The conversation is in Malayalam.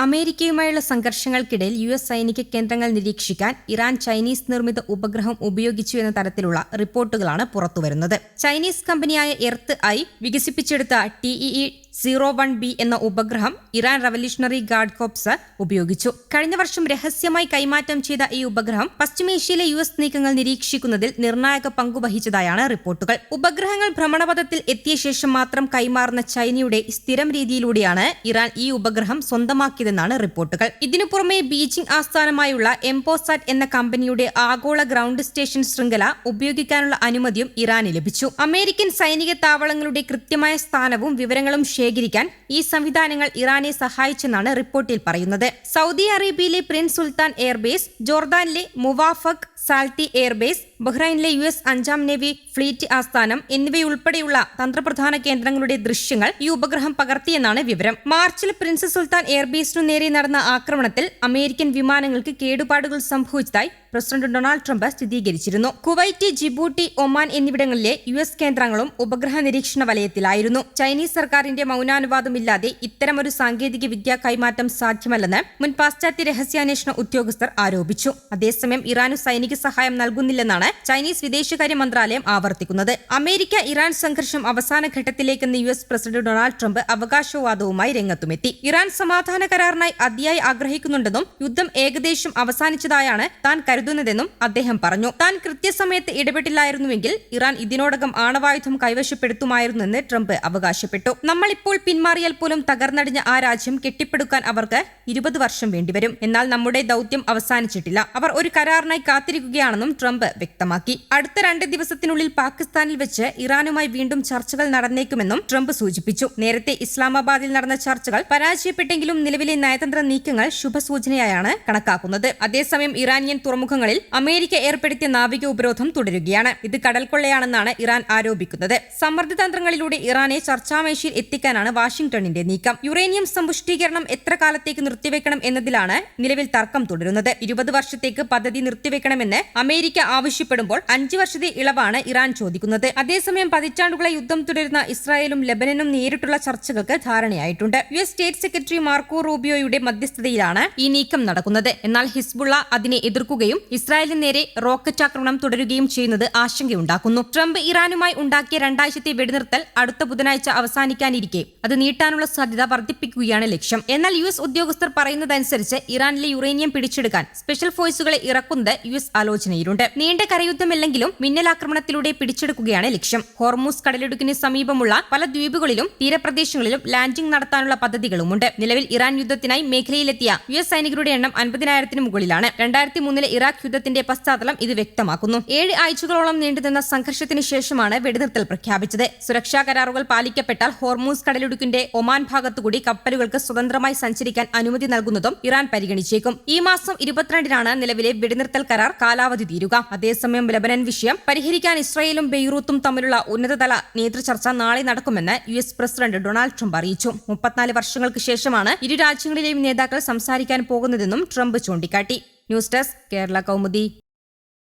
അമേരിക്കയുമായുള്ള സംഘർഷങ്ങൾക്കിടയിൽ യു.എസ്. സൈനിക കേന്ദ്രങ്ങൾ നിരീക്ഷിക്കാൻ ഇറാൻ ചൈനീസ് നിർമ്മിത ഉപഗ്രഹം ഉപയോഗിച്ചു എന്ന തരത്തിലുള്ള റിപ്പോർട്ടുകളാണ് പുറത്തുവരുന്നത്. ചൈനീസ് കമ്പനിയായ എർത്ത് ഐ വികസിപ്പിച്ചെടുത്ത TEE-01B എന്ന ഉപഗ്രഹം ഇറാൻ റവല്യൂഷണറി ഗാർഡ് കോർപ്സ് ഉപയോഗിച്ചു. കഴിഞ്ഞ വർഷം രഹസ്യമായി കൈമാറ്റം ചെയ്ത ഈ ഉപഗ്രഹം പശ്ചിമേഷ്യയിലെ യു.എസ്. നീക്കങ്ങൾ നിരീക്ഷിക്കുന്നതിൽ നിർണായക പങ്കുവഹിച്ചതായാണ് റിപ്പോർട്ടുകൾ. ഉപഗ്രഹങ്ങൾ ഭ്രമണപഥത്തിൽ എത്തിയ ശേഷം മാത്രം കൈമാറുന്ന ചൈനയുടെ സ്ഥിരം രീതിയിലൂടെയാണ് ഇറാൻ ഈ ഉപഗ്രഹം സ്വന്തമാക്കിയതെന്നാണ് റിപ്പോർട്ടുകൾ. ഇതിനു പുറമെ ബീജിംഗ് ആസ്ഥാനമായുള്ള എംപോസാറ്റ് എന്ന കമ്പനിയുടെ ആഗോള ഗ്രൗണ്ട് സ്റ്റേഷൻ ശൃംഖല ഉപയോഗിക്കാനുള്ള അനുമതിയും ഇറാന് ലഭിച്ചു. അമേരിക്കൻ സൈനിക താവളങ്ങളുടെ കൃത്യമായ സ്ഥാനവും വിവരങ്ങളും ശേഖരിക്കാൻ ഈ സംവിധാനങ്ങൾ ഇറാനെ സഹായിച്ചെന്നാണ് റിപ്പോർട്ടിൽ പറയുന്നത്. സൗദി അറേബ്യയിലെ പ്രിൻസ് സുൽത്താൻ എയർബേസ്, ജോർദാനിലെ മുവാഫഖ് സാൽത്തി എയർബേസ്, ബഹ്റൈനിലെ യു.എസ്. 5ാം നേവി ഫ്ലീറ്റ് ആസ്ഥാനം എന്നിവയുൾപ്പെടെയുള്ള തന്ത്രപ്രധാന കേന്ദ്രങ്ങളുടെ ദൃശ്യങ്ങൾ ഈ ഉപഗ്രഹം പകർത്തിയെന്നാണ് വിവരം. മാർച്ചിൽ പ്രിൻസ് സുൽത്താൻ എയർബേസിനു നേരെ നടന്ന ആക്രമണത്തിൽ അമേരിക്കൻ വിമാനങ്ങൾക്ക് കേടുപാടുകൾ സംഭവിച്ചതായി പ്രസിഡന്റ് ഡൊണാൾഡ് ട്രംപ് സ്ഥിരീകരിച്ചിരുന്നു. കുവൈറ്റ്, ജിബൂട്ടി, ഒമാൻ എന്നിവിടങ്ങളിലെ യു.എസ്. കേന്ദ്രങ്ങളും ഉപഗ്രഹ നിരീക്ഷണ വലയത്തിലായിരുന്നു. ചൈനീസ് സർക്കാരിന്റെ മൗനാനുവാദമില്ലാതെ ഇത്തരമൊരു സാങ്കേതിക വിദ്യാ കൈമാറ്റം സാധ്യമല്ലെന്ന് മുൻ പാശ്ചാത്യ രഹസ്യാന്വേഷണ ഉദ്യോഗസ്ഥർ ആരോപിച്ചു. അതേസമയം ഇറാനു സൈനിക സഹായം നൽകുന്നില്ലെന്നാണ് ചൈനീസ് വിദേശകാര്യ മന്ത്രാലയം ആവർത്തിക്കുന്നത്. അമേരിക്ക ഇറാൻ സംഘർഷം അവസാന ഘട്ടത്തിലേക്കെന്ന് യു.എസ്. പ്രസിഡന്റ് ഡൊണാൾഡ് ട്രംപ് അവകാശവാദവുമായി രംഗത്തുമെത്തി. ഇറാൻ സമാധാന കരാറിനായി അതിയായി ആഗ്രഹിക്കുന്നുണ്ടെന്നും യുദ്ധം ഏകദേശം അവസാനിച്ചതായാണ് താൻ കരുതുന്നതെന്നും അദ്ദേഹം പറഞ്ഞു. താൻ കൃത്യസമയത്ത് ഇടപെട്ടില്ലായിരുന്നുവെങ്കിൽ ഇറാൻ ഇതിനോടകം ആണവായുധം കൈവശപ്പെടുത്തുമായിരുന്നെന്ന് ട്രംപ് അവകാശപ്പെട്ടു. നമ്മളിപ്പോൾ പിന്മാറിയാൽ പോലും തകർന്നടിഞ്ഞ ആ രാജ്യം കെട്ടിപ്പടുക്കാൻ അവർക്ക് 20 വർഷം വേണ്ടിവരും. എന്നാൽ നമ്മുടെ ദൌത്യം അവസാനിച്ചിട്ടില്ല. അവർ ഒരു കരാറിനായി കാത്തിരിക്കുകയാണെന്നും ട്രംപ് വ്യക്തമാക്കി. അടുത്ത 2 ദിവസത്തിനുള്ളിൽ പാകിസ്ഥാനിൽ വെച്ച് ഇറാനുമായി വീണ്ടും ചർച്ചകൾ നടന്നേക്കുമെന്നും ട്രംപ് സൂചിപ്പിച്ചു. നേരത്തെ ഇസ്ലാമാബാദിൽ നടന്ന ചർച്ചകൾ പരാജയപ്പെട്ടെങ്കിലും നിലവിലെ നയതന്ത്ര നീക്കങ്ങൾ ശുഭസൂചനയായാണ് കണക്കാക്കുന്നത്. അതേസമയം ഇറാനിയൻ തുറമുഖങ്ങളിൽ അമേരിക്ക ഏർപ്പെടുത്തിയ നാവിക ഉപരോധം തുടരുകയാണ്. ഇത് കടൽക്കൊള്ളയാണെന്നാണ് ഇറാൻ ആരോപിക്കുന്നത്. സമ്മർദ്ദതന്ത്രങ്ങളിലൂടെ ഇറാനെ ചർച്ചാമേശയിൽ എത്തിക്കാനാണ് വാഷിംഗ്ടണിന്റെ നീക്കം. യുറേനിയം സമ്പുഷ്ടീകരണം എത്ര കാലത്തേക്ക് നിർത്തിവെക്കണം എന്നതിലാണ് നിലവിൽ തർക്കം തുടരുന്നത്. 20 വർഷത്തേക്ക് പദ്ധതി നിർത്തിവെക്കണമെന്ന് അമേരിക്ക ആവശ്യപ്പെടുമ്പോൾ 5 വർഷത്തെ ഇളവാണ് ഇറാൻ ചോദിക്കുന്നത്. അതേസമയം പതിറ്റാണ്ടുകളെ യുദ്ധം തുടരുന്ന ഇസ്രായേലും ലെബനനും നേരിട്ടുള്ള ചർച്ചകൾക്ക് ധാരണയായിട്ടുണ്ട്. യു.എസ്. സ്റ്റേറ്റ് സെക്രട്ടറി മാർക്കോ റൂബിയോയുടെ മധ്യസ്ഥതയിലാണ് ഈ നീക്കം നടക്കുന്നത്. എന്നാൽ ഹിസ്ബുള്ള അതിനെ എതിർക്കുകയും ഇസ്രായേലിന് നേരെ റോക്കറ്റ് ആക്രമണം തുടരുകയും ചെയ്യുന്നത് ആശങ്കയുണ്ടാക്കുന്നു. ട്രംപ് ഇറാനുമായി ഉണ്ടാക്കിയ 2 ആഴ്ചത്തെ വെടിനിർത്തൽ അടുത്ത ബുധനാഴ്ച അവസാനിക്കാനിരിക്കെ അത് നീട്ടാനുള്ള സാധ്യത വർദ്ധിപ്പിക്കുകയാണ് ലക്ഷ്യം. എന്നാൽ യു.എസ്. ഉദ്യോഗസ്ഥർ പറയുന്നതനുസരിച്ച് ഇറാനിലെ യുറേനിയം പിടിച്ചെടുക്കാൻ സ്പെഷ്യൽ ഫോഴ്സുകളെ ഇറക്കുന്നത് യു.എസ്. ആലോചനയിലുണ്ട്. നീണ്ട കരയുദ്ധമല്ലെങ്കിലും മിന്നലാക്രമണത്തിലൂടെ പിടിച്ചെടുക്കുകയാണ് ലക്ഷ്യം. ഹോർമൂസ് കടലിടുക്കിന് സമീപമുള്ള പല ദ്വീപുകളിലും തീരപ്രദേശങ്ങളിലും ലാൻഡിംഗ് നടത്താനുള്ള പദ്ധതികളുമുണ്ട്. നിലവിൽ ഇറാൻ യുദ്ധത്തിനായി മേഖലയിലെത്തിയ യു.എസ്. സൈനികരുടെ എണ്ണം 50,000-ന് മുകളിലാണ്. 2003 ഇറാഖ് യുദ്ധത്തിന്റെ പശ്ചാത്തലം ഇത് വ്യക്തമാക്കുന്നു. 7 ആഴ്ചകളോളം നീണ്ടുനിന്ന സംഘർഷത്തിന് ശേഷമാണ് വെടിനിർത്തൽ പ്രഖ്യാപിച്ചത്. സുരക്ഷാ കരാറുകൾ പാലിക്കപ്പെട്ടാൽ ഹോർമൂസ് കടലിടുക്കിന്റെ ഒമാൻ ഭാഗത്തുകൂടി കപ്പലുകൾക്ക് സ്വതന്ത്രമായി സഞ്ചരിക്കാൻ അനുമതി നൽകുന്നതും ഇറാൻ പരിഗണിച്ചേക്കും. ഈ മാസം 22-നാണ് നിലവിലെ വെടിനിർത്തൽ കരാർ കാലാവധി തീരുക. അതേസമയം ലെബനൻ വിഷയം പരിഹരിക്കാൻ ഇസ്രായേലും ബെയ്റൂത്തും തമ്മിലുള്ള ഉന്നതതല നേതൃചർച്ച നാളെ നടക്കുമെന്ന് യു.എസ്. പ്രസിഡന്റ് ഡൊണാൾഡ് ട്രംപ് അറിയിച്ചു. 34 വർഷങ്ങൾക്ക് ശേഷമാണ് ഇരു രാജ്യങ്ങളിലെയും നേതാക്കൾ സംസാരിക്കാൻ പോകുന്നതെന്നും ട്രംപ് ചൂണ്ടിക്കാട്ടി. News desk Kerala Kaumudi.